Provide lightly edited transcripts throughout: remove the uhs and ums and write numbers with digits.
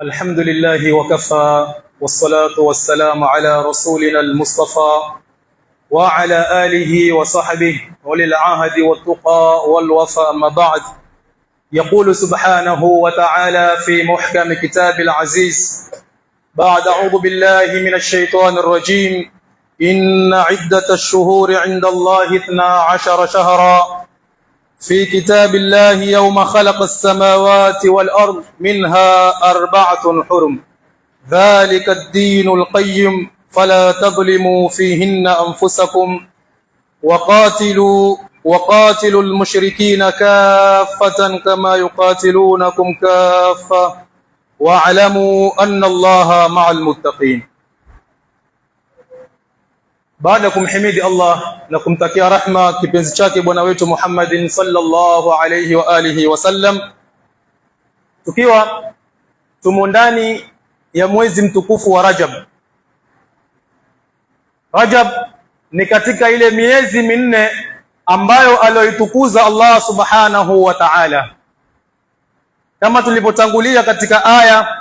الحمد لله وكفى والصلاة والسلام على رسولنا المصطفى وعلى آله وصحبه وللعهد والتقى والوفاء. ما بعد، يقول سبحانه وتعالى في محكم كتاب العزيز بعد أعوذ بالله من الشيطان الرجيم: إن عدة الشهور عند الله 12 شهرا في كتاب الله يوم خلق السماوات والأرض منها 4 حرم ذلك الدين القيم فلا تظلموا فيهن أنفسكم وقاتلوا المشركين كافة كما يقاتلونكم كافة واعلموا أن الله مع المتقين. Baada kumhimidi Allah na kumtakia rahma kipenzi chake bwana wetu Muhammadin sallallahu alayhi wa alihi wasallam, tukiwa tumo ndani ya mwezi mtukufu wa Rajab. Rajab ni katika ile miezi minne ambayo aliyoitukuza Allah subhanahu wa ta'ala, kama tulivyotangulia katika aya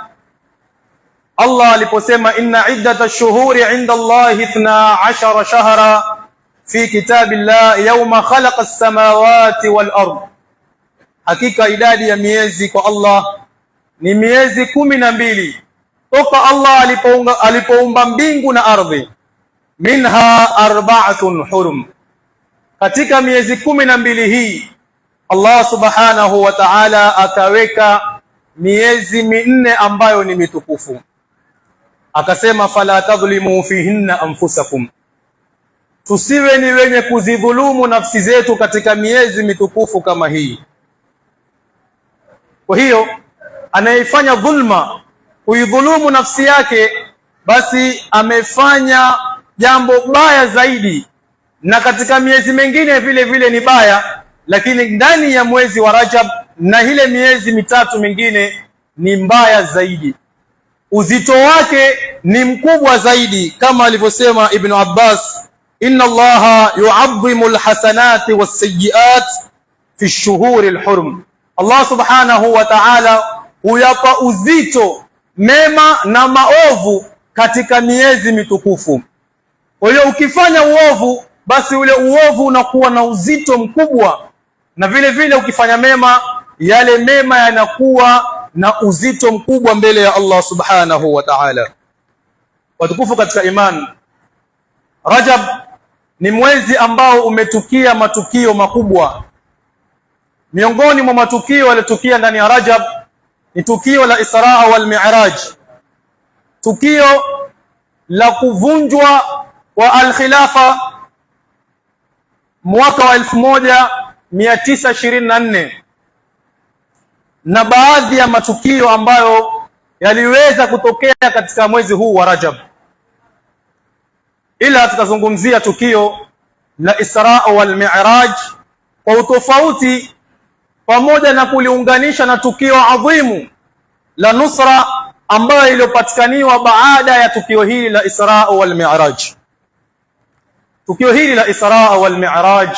Allah aliposema inna iddatash shuhuri 'inda Allahi 12 shahra fi kitabillah yawma khalaqa as-samawati wal ard, hakika idadi ya miezi kwa Allah ni miezi 12 toka Allah alipoumba mbingu na ardhi. Minha 4 hurum, katika miezi 12 hii Allah subhanahu wa ta'ala akaweka miezi minne ambayo ni mitukufu, akasema fala tadhlimu fihinna anfusakum, tusiwe ni wenye kuzidhulumu nafsi zetu katika miezi mitukufu kama hii. Kwa hiyo anayefanya dhulma, kuidhulumu nafsi yake, basi amefanya jambo baya zaidi, na katika miezi mingine vile vile ni baya, lakini ndani ya mwezi wa Rajab na ile miezi mitatu mingine ni mbaya zaidi, uzito wake ni mkubwa zaidi, kama alivyosema Ibn Abbas, inna Allaha yu'azzimu alhasanati was-sayyi'at fi ash-shuhuri al-hurum. Allah subhanahu wa ta'ala huyapa uzito mema na maovu katika miezi mitukufu. Kwa hiyo ukifanya uovu, basi ule uovu unakuwa na uzito mkubwa, na vile vile ukifanya mema, yale mema yanakuwa na uzito mkubwa mbele ya Allah subhanahu wa ta'ala. Watukufu katika iman, Rajab ni mwezi ambao umetukia matukio makubwa. Miongoni mwa matukio yaliyotukia ndani ya Rajab ni tukio la Isra wal Mi'raj, tukio la kuvunjwa wa al-khilafa mwaka wa 1924 na baadhi ya matukio ambayo yaliweza kutokea katika mwezi huu wa Rajab. Ila tutazungumzia tukio la Isra wal Mi'raj kwa utofauti, pamoja na kuliunganisha na tukio adhimu la nusra ambayo iliyopatikaniwa baada ya tukio hili la Isra wal Mi'raj. Tukio hili la Isra wal Mi'raj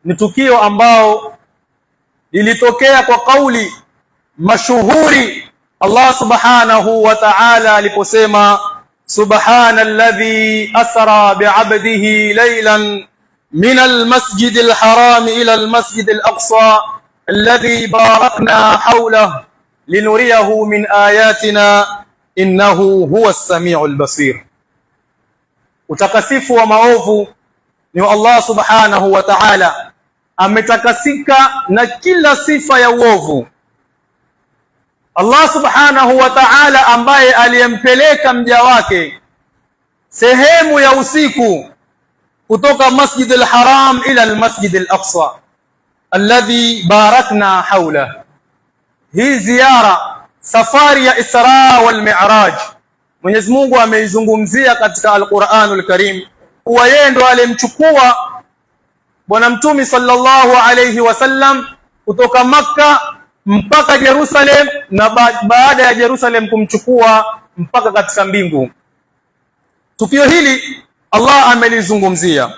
ni tukio ambao ilitokea kwa kauli mashuhuri Allah subhanahu wa ta'ala aliposema subhanalladhi asra bi'abdihi laylan min almasjid alharam ila almasjid alaqsa alladhi barakna hawlahu linuriyahu min ayatina innahu huwa as-sami'ul basir. Utakasifu wa maovu ni wa Allah subhanahu wa ta'ala, ametakasika na kila sifa ya uovu. Allah subhanahu wa ta'ala ambaye aliyempeleka mja wake sehemu ya usiku kutoka Masjid al-Haram ila al-Masjid al-Aqsa alladhi barakna hawla. Hii ziara, safari ya Isra wal Mi'raj, Mwenyezi Mungu ameizungumzia katika Al-Qur'anul Karim kuwa yeye ndo alimchukua Bwana Mtume sallallahu alayhi wasallam kutoka Makka mpaka Jerusalem, na baada ya Jerusalem kumchukua mpaka katika mbingu. Tukio hili Allah amelizungumzia,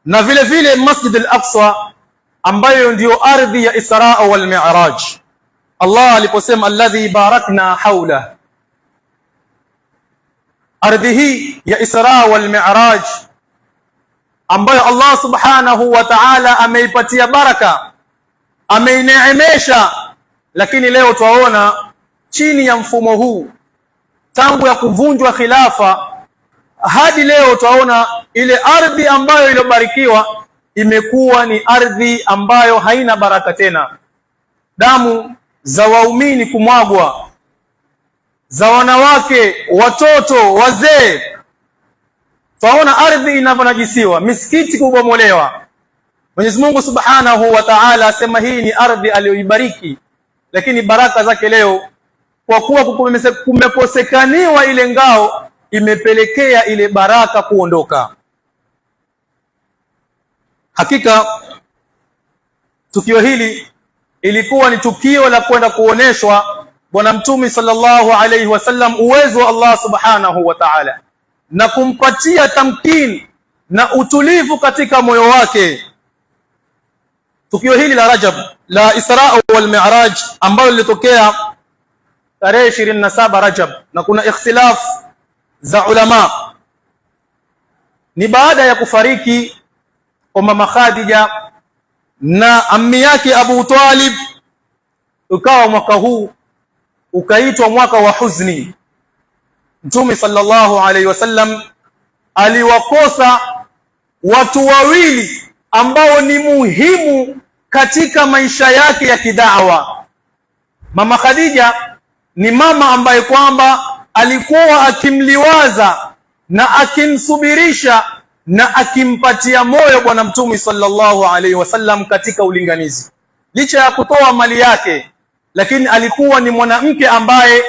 na vile vile Masjid al-Aqsa ambayo ndiyo ardhi ya Isra wal Mi'raj. Allah aliposema alladhi barakna haula, ardhi hii ya Isra wal Mi'raj ambayo Allah subhanahu wa ta'ala ameipatia baraka, ameineemesha, lakini leo twaona chini ya mfumo huu, tangu ya kuvunjwa khilafa hadi leo twaona ile ardhi ambayo iliyobarikiwa imekuwa ni ardhi ambayo haina baraka tena. Damu za waumini kumwagwa, za wanawake, watoto, wazee. Twaona ardhi inavyonajisiwa, misikiti kubomolewa. Mwenyezi Mungu Subhanahu wa Ta'ala asema hii ni ardhi aliyoibariki, lakini baraka zake leo kwa kuwa kumekosekaniwa ile ngao imepelekea ile baraka kuondoka. Hakika tukio hili ilikuwa ni tukio la kwenda kuoneshwa Bwana Mtume sallallahu alayhi wasallam uwezo wa Allah Subhanahu wa Ta'ala, na kumpatia tamkin na utulivu katika moyo wake. Tukio hili la Rajab la Isra wal Mi'raj ambalo lilitokea tarehe 27 Rajab, na kuna ikhtilaf za ulama, ni baada ya kufariki kwa mama Khadija na ammi yake Abu Talib. Ukawa mwaka huu ukaitwa mwaka wa huzni. Mtume sallallahu alayhi wasallam aliwakosa watu wawili ambao ni muhimu katika maisha yake ya kidawa. Mama Khadija ni mama ambaye kwamba alikuwa akimliwaza na akimsubirisha na akimpatia moyo Bwana Mtume sallallahu alayhi wasallam katika ulinganizi. Licha ya kutoa mali yake, lakini alikuwa ni mwanamke ambaye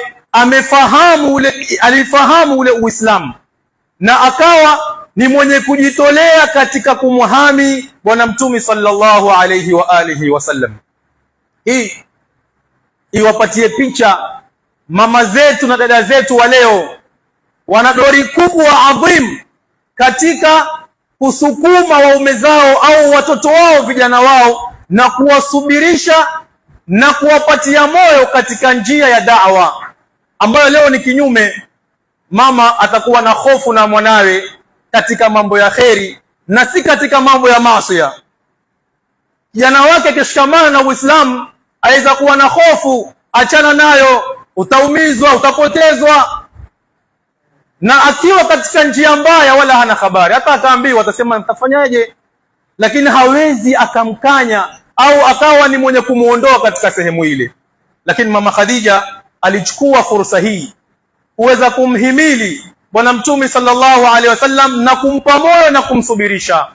alifahamu ule Uislamu, na akawa ni mwenye kujitolea katika kumhami Bwana Mtume sallallahu alayhi wa alihi wasallam. Hii iwapatie picha mama zetu na dada zetu wa leo, wana dori kubwa adhim katika kusukuma waume zao au watoto wao, vijana wao, na kuwasubirisha na kuwapatia moyo katika njia ya da'wa, ambayo leo ni kinyume. Mama atakuwa na hofu na mwanawe katika mambo ya kheri na si katika mambo ya maasi. Kijana wake akishikamana na Uislamu aweza kuwa na hofu, achana nayo, utaumizwa, utapotezwa. Na akiwa katika njia mbaya wala hana habari, hata akaambiwa atasema nitafanyaje, lakini hawezi akamkanya au akawa ni mwenye kumuondoa katika sehemu ile. Lakini mama Khadija alichukua fursa hii kuweza kumhimili Bwana Mtume sallallahu alaihi wasallam na kumpa moyo na kumsubirisha.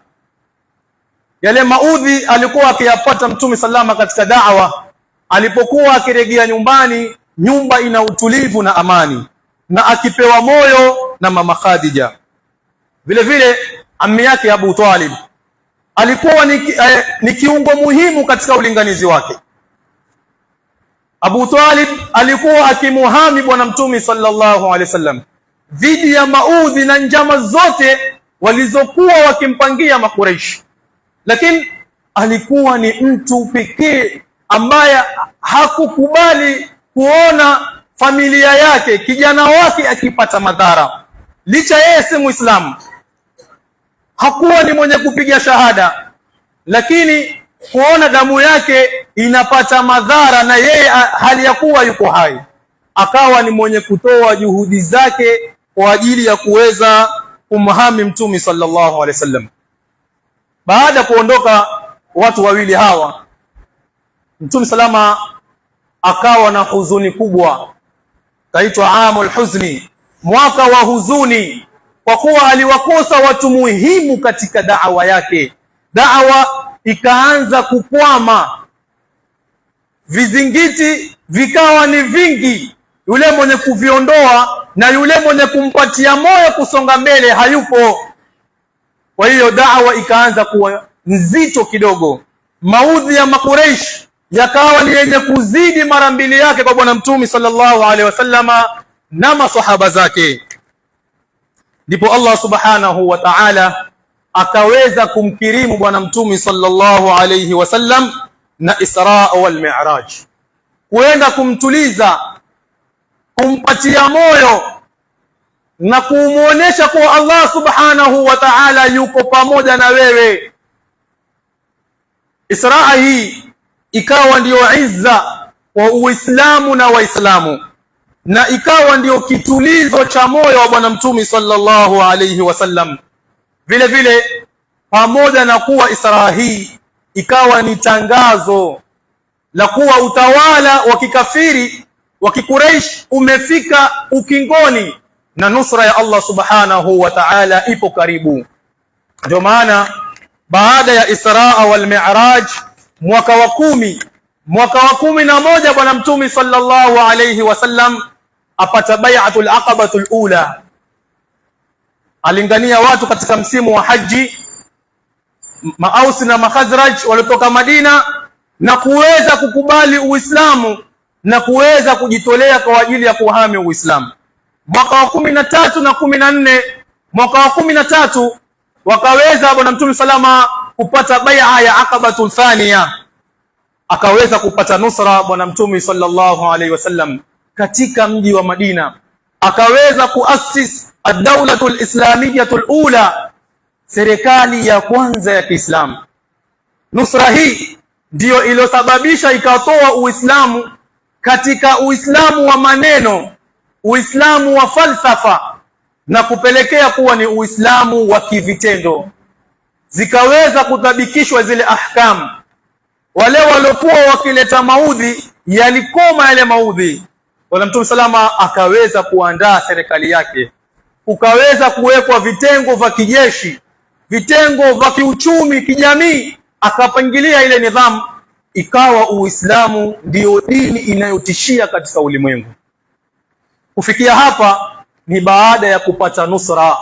Yale maudhi alikuwa akiyapata Mtume sallama katika da'wa, alipokuwa akirejea nyumbani, nyumba ina utulivu na amani, na akipewa moyo na mama Khadija. Vile vile ammi yake Abu Talib alikuwa ni kiungo muhimu katika ulinganizi wake. Abu Talib alikuwa akimuhami Bwana Mtume sallallahu alaihi wasallam dhidi ya maudhi na njama zote walizokuwa wakimpangia Makuraishi, lakini alikuwa ni mtu pekee ambaye hakukubali kuona familia yake, kijana wake akipata madhara. Licha yeye si Muislamu, hakuwa ni mwenye kupiga shahada, lakini kuona damu yake inapata madhara na yeye hali ya kuwa yuko hai, akawa ni mwenye kutoa juhudi zake kwa ajili ya kuweza kumhami Mtume sallallahu alaihi wasallam. Baada kuondoka watu wawili hawa, Mtume salama akawa na huzuni kubwa, kaitwa amul huzni, mwaka wa huzuni, kwa kuwa aliwakosa watu muhimu katika da'wa yake. Da'wa ikaanza kukwama, vizingiti vikawa ni vingi, yule mwenye kuviondoa na yule mwenye kumpatia moyo kusonga mbele hayupo. Kwa hiyo da'wa ikaanza kuwa nzito kidogo, maudhi ya Makuraish yakawa ni yenye kuzidi mara mbili yake kwa Bwana Mtume sallallahu alaihi wasallama na masahaba zake. Ndipo Allah subhanahu wa ta'ala akaweza kumkirimu Bwana Mtume sallallahu alaihi wasallam na Isra wal Mi'raj. kuenda kumtuliza, kumpatia moyo na kumuonesha kuwa Allah subhanahu wa ta'ala yuko pamoja na wewe. Israa hii ikawa ndiyo izza wa Uislamu na Waislamu, na ikawa ndiyo kitulizo cha moyo wa Bwana Mtume sallallahu alayhi wasallam. Vile vile pamoja na kuwa Israa hii ikawa ni tangazo la kuwa utawala wa kikafiri wa Quraysh umefika ukingoni na nusra ya Allah subhanahu wa ta'ala ipo karibu. Ndio maana baada ya Israa wal Mi'raj, mwaka wa 11 Bwana Mtume sallallahu alayhi wasallam apata bai'atul aqabatul ula. Alingania watu katika msimu wa haji, Maausi na Makhazraj walitoka Madina na kuweza kukubali Uislamu na kuweza kujitolea kwa ajili ya kuhami Uislamu. Mwaka wa 13 na 14, mwaka wa 13 wakaweza Bwana Mtume salama kupata bai'a ya Aqabatul Thaniya, akaweza kupata nusra Bwana Mtume sallallahu alaihi wasallam katika mji wa Madina, akaweza kuassis ad-dawlatul islamiyatul ula, serikali ya kwanza ya Kiislamu. Nusra hii ndiyo iliyosababisha ikatoa Uislamu katika Uislamu wa maneno, Uislamu wa falsafa, na kupelekea kuwa ni Uislamu wa kivitendo. Zikaweza kutabikishwa zile ahkamu. Wale waliokuwa wakileta maudhi yalikoma yale maudhi. Bwana Mtume salama akaweza kuandaa serikali yake, ukaweza kuwekwa vitengo vya kijeshi, vitengo vya kiuchumi, kijamii, akapangilia ile nidhamu, ikawa Uislamu ndio dini inayotishia katika ulimwengu. Kufikia hapa ni baada ya kupata nusra.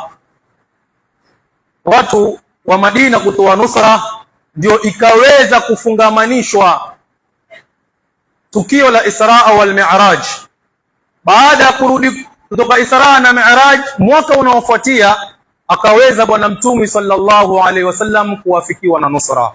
Watu wa Madina kutoa nusra ndio ikaweza kufungamanishwa tukio la Israa wal Mi'raj. Baada ya kurudi kutoka Israa na Mi'raj, mwaka unaofuatia akaweza Bwana Mtume sallallahu alaihi wasallam kuwafikiwa na nusra.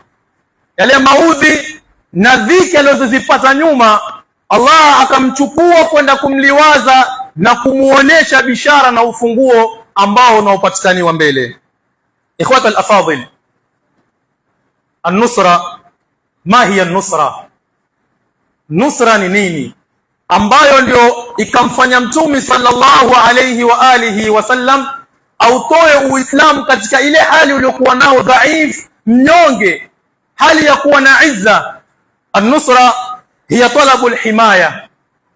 Yale maudhi na dhiki alizozipata nyuma, Allah akamchukua kwenda kumliwaza na kumuonesha bishara na ufunguo ambao unaopatikaniwa mbele. Ikhwata al-afadhil, an-nusra, ma hiya an-nusra? Nusra ni nini ambayo ndio ikamfanya Mtume sallallahu alayhi wa alihi wasallam autoe Uislamu katika ile hali uliokuwa nao dhaif, mnyonge, hali ya kuwa na izza. An-nusra hiya talabu al-himaya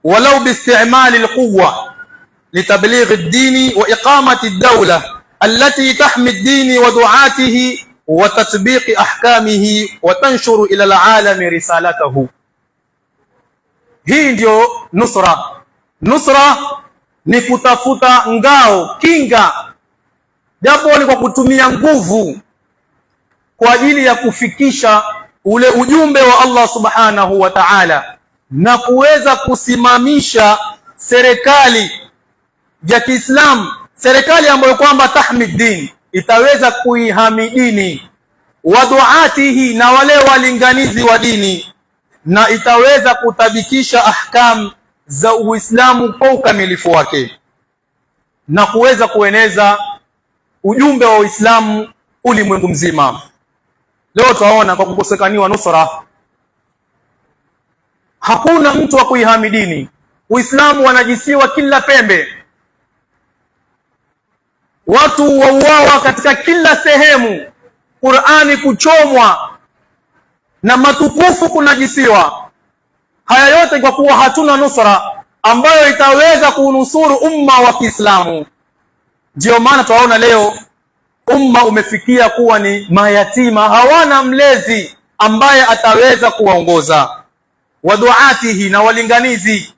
walau biisti'mal al-quwwa litabligh ad-din wa iqamati ad-dawla allati tahmi ad-din wa du'atihi wa tatbiq ahkamihi wa tanshuru ila al-'alami risalatahu. Hii ndio nusra. Nusra ni kutafuta ngao, kinga, japo ni kwa kutumia nguvu kwa ajili ya kufikisha ule ujumbe wa Allah subhanahu wa ta'ala, na kuweza kusimamisha serikali ya Kiislamu, serikali ambayo kwamba tahmid din, itaweza kuihami dini, wa duatihi, na wale walinganizi wa dini, na itaweza kutabikisha ahkam za Uislamu kwa ukamilifu wake, na kuweza kueneza ujumbe wa Uislamu ulimwengu mzima. Leo tunaona kwa kukosekaniwa nusra, hakuna mtu wa kuihami dini. Uislamu wanajisiwa kila pembe, watu wauawa katika kila sehemu, Qur'ani kuchomwa na matukufu kunajisiwa. Haya yote kwa kuwa hatuna nusra ambayo itaweza kunusuru umma wa Kiislamu. Ndio maana tunaona leo umma umefikia kuwa ni mayatima, hawana mlezi ambaye ataweza kuwaongoza. Waduatihi, na walinganizi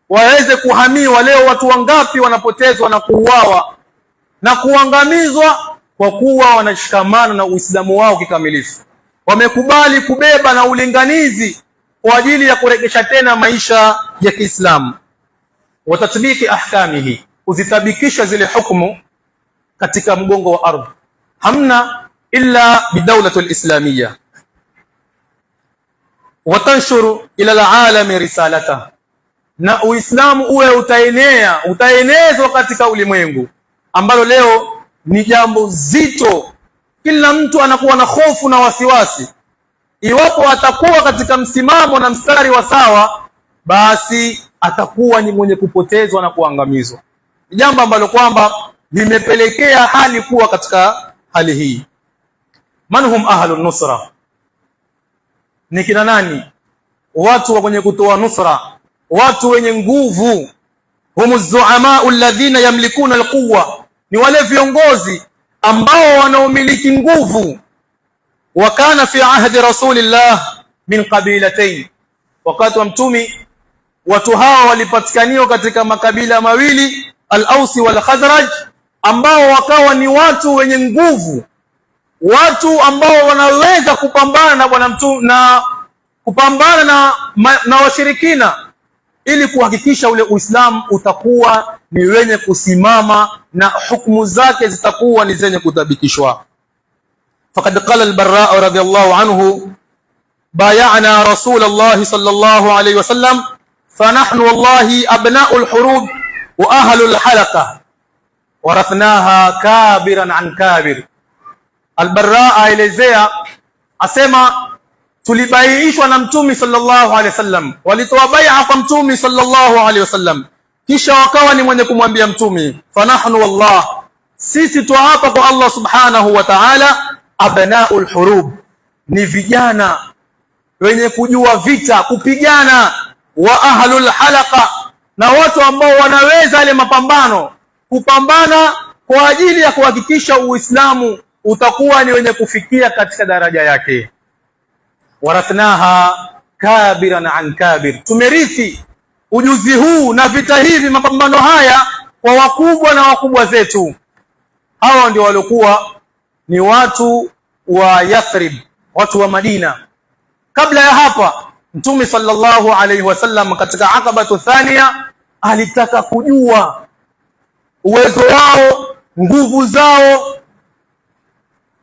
waweze kuhamiwa. Leo watu wangapi wanapotezwa na kuuawa na kuangamizwa kwa kuwa wanashikamana na Uislamu wao kikamilifu, wamekubali kubeba na ulinganizi kwa ajili ya kurejesha tena maisha ya Kiislamu. Watatbiki ahkamihi, kuzitabikisha zile hukumu katika mgongo wa ardhi. Hamna illa bidawlatul islamiyya. watanshuru ila alalami risalata, na Uislamu uwe utaenezwa katika ulimwengu, ambalo leo ni jambo zito. Kila mtu anakuwa na hofu na wasiwasi. Iwapo atakuwa katika msimamo na mstari wa sawa, basi atakuwa ni mwenye kupotezwa na kuangamizwa. Ni jambo ambalo kwamba limepelekea hali kuwa katika hali hii. Manhum ahlun nusra, ni kina nani watu wa kwenye kutoa nusra, watu wenye nguvu? Humu zuama alladhina yamlikuna alquwa, ni wale viongozi ambao wanaomiliki nguvu. Wa kana fi ahdi rasulillah min qabilatayn, wakati wa mtumi watu hawa walipatikaniwa katika makabila mawili, al-Ausi wal Khazraj, ambao wakawa ni watu wenye nguvu, watu ambao wanaweza kupambana na bwana mtume na kupambana na washirikina, ili kuhakikisha ule Uislamu utakuwa ni wenye kusimama na hukumu zake zitakuwa ni zenye kudhabitishwa. Faqad qala al-Barra radiyallahu anhu, bay'ana Rasulullah sallallahu alayhi wasallam fanahnu wallahi abna'u al-hurub wa ahlu al-halaqa warathnaha kabiran an kabir. Al-Barra aelezea, asema tulibaiishwa na mtume sallallahu alaihi wasallam, walitoa bai'a kwa mtume sallallahu alaihi wasallam, kisha wakawa ni mwenye kumwambia mtume, fanahnu wallah, sisi tuapa kwa Allah subhanahu wa ta'ala, abnaul hurub, ni vijana wenye kujua vita, kupigana, wa ahlul halaqa, na watu ambao wanaweza ile mapambano, kupambana kwa ajili ya kuhakikisha Uislamu utakuwa ni wenye kufikia katika daraja yake. Warathnaha kabiran an kabir, tumerithi ujuzi huu na vita hivi, mapambano haya, kwa wakubwa na wakubwa zetu. Hawa ndio walikuwa ni watu wa Yathrib, watu wa Madina. Kabla ya hapa mtume sallallahu alaihi wasallam katika Aqabatu Thania alitaka kujua uwezo wao, nguvu zao,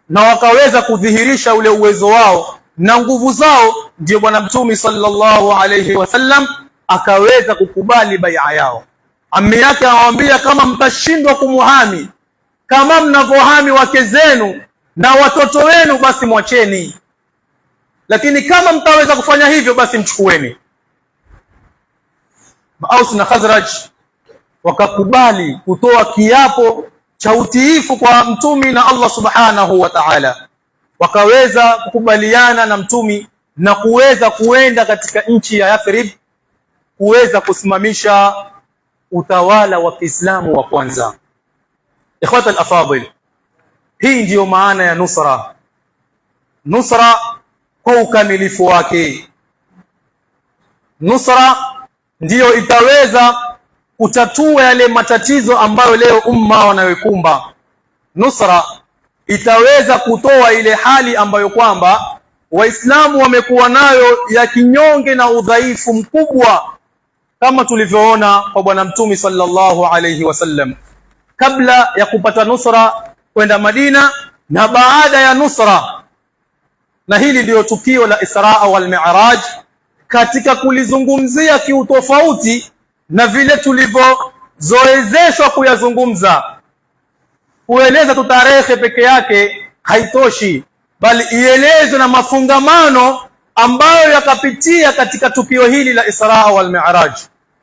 na wakaweza kudhihirisha ule uwezo wao na nguvu zao. Ndio bwana mtume sallallahu alayhi wasallam akaweza kukubali bai'a yao. Ammi yake anawaambia, kama mtashindwa kumuhami kama mnavohami wake zenu na watoto wenu, basi mwacheni, lakini kama mtaweza kufanya hivyo, basi mchukueni. Aus na Khazraj wakakubali kutoa kiapo cha utiifu kwa mtume na Allah subhanahu wa ta'ala, wakaweza kukubaliana na mtume na kuweza kuenda katika nchi ya Yathrib kuweza kusimamisha utawala wa Kiislamu wa kwanza. Ikhwata al-afadil, hii ndiyo maana ya nusra. Nusra kwa ukamilifu wake. Nusra ndiyo itaweza kutatua yale matatizo ambayo leo umma wanayokumba. Nusra itaweza kutoa ile hali ambayo kwamba Waislamu wamekuwa nayo ya kinyonge na udhaifu mkubwa, kama tulivyoona kwa bwana mtume sallallahu alayhi wasallam, kabla ya kupata nusra kwenda Madina na baada ya nusra. Na hili ndio tukio la Isra wal Mi'raj, katika kulizungumzia kiutofauti na vile tulivyozoezeshwa kuyazungumza. Kueleza tu tarehe peke yake haitoshi, bali ielezwe na mafungamano ambayo yakapitia katika tukio hili la Isra wal Mi'raj,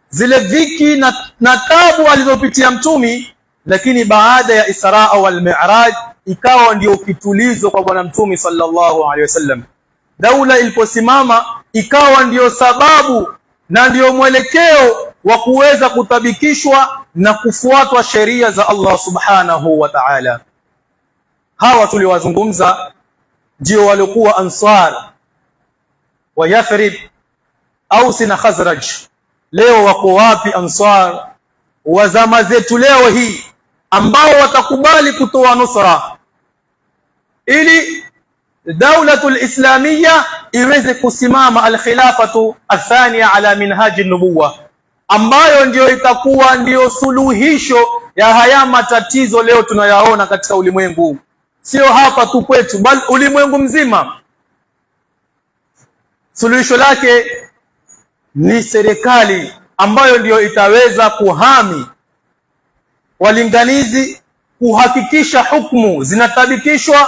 zile dhiki na tabu alizopitia mtumi. Lakini baada ya Isra wal Mi'raj ikawa ndio kitulizo kwa bwana mtumi sallallahu alaihi wasallam. Daula iliposimama ikawa ndio sababu na ndio mwelekeo wa kuweza kutabikishwa na kufuatwa sheria za Allah subhanahu wa ta'ala. Hawa tuliwazungumza ndio walikuwa Ansar wa Yathrib, Aus na Khazraj. Leo wako wapi Ansar wa zama zetu leo hii ambao watakubali kutoa nusra ili daulatul islamia iweze kusimama, al-khilafatu athania ala minhaji nubuwa, ambayo ndio itakuwa ndio suluhisho ya haya matatizo leo tunayaona katika ulimwengu, sio hapa tu kwetu, bali ulimwengu mzima. Suluhisho lake ni serikali ambayo ndiyo itaweza kuhami walinganizi, kuhakikisha hukumu zinatabikishwa,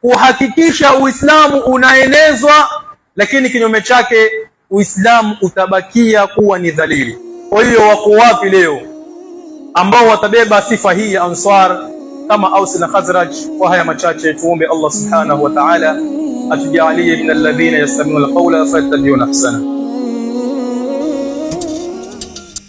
kuhakikisha Uislamu unaenezwa, lakini kinyume chake Uislamu utabakia kuwa ni dhalili. Kwa hiyo wako wapi leo ambao watabeba sifa hii ya Ansar kama Aus na Khazraj? Kwa haya machache tuombe Allah subhanahu wa ta'ala atujalie min alladhina yastami'una alqawla fayattabi'una ahsana.